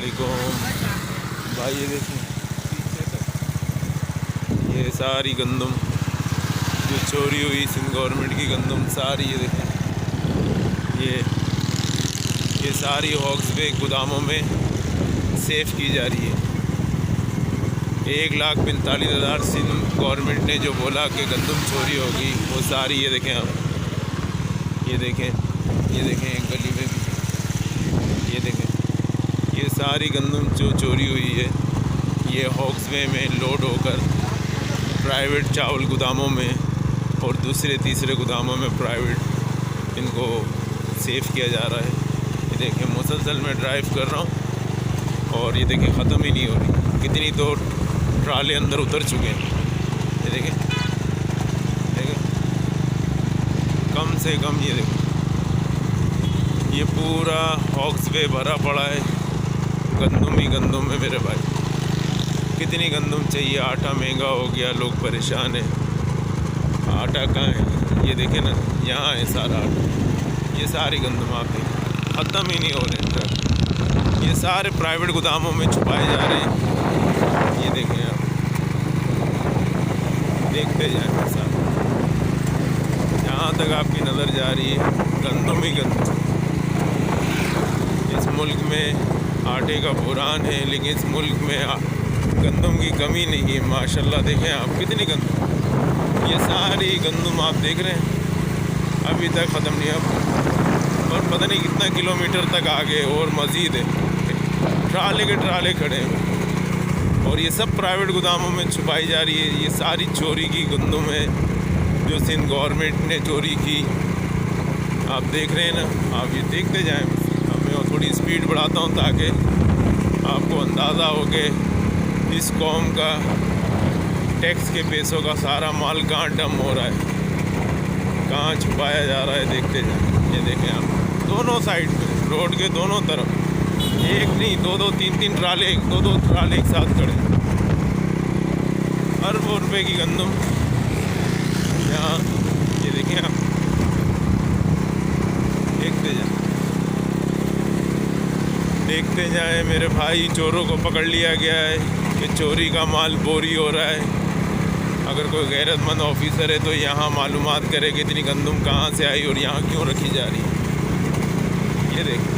अस्सलामुअलैकुम भाई। ये देखें, ये सारी गंदम जो चोरी हुई सिंध गवर्नमेंट की गंदम सारी, ये देखें, ये सारी हॉक्सवे गोदामों में सेफ की जा रही है। 1,45,000 सिंध गवर्नमेंट ने जो बोला कि गंदम चोरी होगी, वो सारी, ये देखें आप, ये देखें एक गली में भी, ये देखें, ये सारी गंदम जो चोरी हुई है, ये हॉक्सवे में लोड होकर प्राइवेट चावल गोदामों में और दूसरे तीसरे गोदामों में प्राइवेट इनको सेव किया जा रहा है। ये देखें, मुसलसल मैं ड्राइव कर रहा हूँ और ये देखें ख़त्म ही नहीं हो रही, कितनी तो ट्राले अंदर उतर चुके हैं। ये देखें कम से कम, ये देखें, ये पूरा हॉक्सवे भरा पड़ा है गंदम ही गंदम है मेरे भाई। कितनी गंदम चाहिए, आटा महंगा हो गया, लोग परेशान हैं। आटा कहाँ है, ये देखें ना, यहाँ है सारा आटा, ये सारी गंदम आप देखें, ख़त्म ही नहीं हो रहे ट्रक, ये सारे प्राइवेट गोदामों में छुपाए जा रहे हैं। ये देखें आप, देखते जाएं मेरे साथ, जहाँ तक आपकी नज़र जा रही है गंदम ही गंदम। इस मुल्क में आटे का बुरान है, लेकिन इस मुल्क में गंदम की कमी नहीं है माशाल्लाह। देखें आप कितनी गंदम, ये सारी गंदम आप देख रहे हैं, अभी तक ख़त्म नहीं, अब और पता नहीं कितना किलोमीटर तक आगे और मज़ीद है, ट्राले के ट्राले खड़े हैं और ये सब प्राइवेट गोदामों में छुपाई जा रही है। ये सारी चोरी की गंदम है जो सिंध गवर्नमेंट ने चोरी की, आप देख रहे हैं ना, आप ये देखते जाएँ। मैं थोड़ी स्पीड बढ़ाता हूँ ताकि आपको अंदाज़ा हो कि इस कौम का टैक्स के पैसों का सारा माल कहाँ डम हो रहा है, कहाँ छुपाया जा रहा है। देखते जाएं, ये देखें आप, दोनों साइड में रोड के दोनों तरफ, एक नहीं, दो तीन ट्राले, दो ट्राले एक साथ खड़े, अरबों रुपए की गंदम यहाँ। ये देखें आप, देखते जाएं मेरे भाई। चोरों को पकड़ लिया गया है कि चोरी का माल बोरी हो रहा है। अगर कोई गैरतमंद ऑफिसर है तो यहाँ मालूमात करे कि इतनी गंदम कहाँ से आई और यहाँ क्यों रखी जा रही है। ये देखें,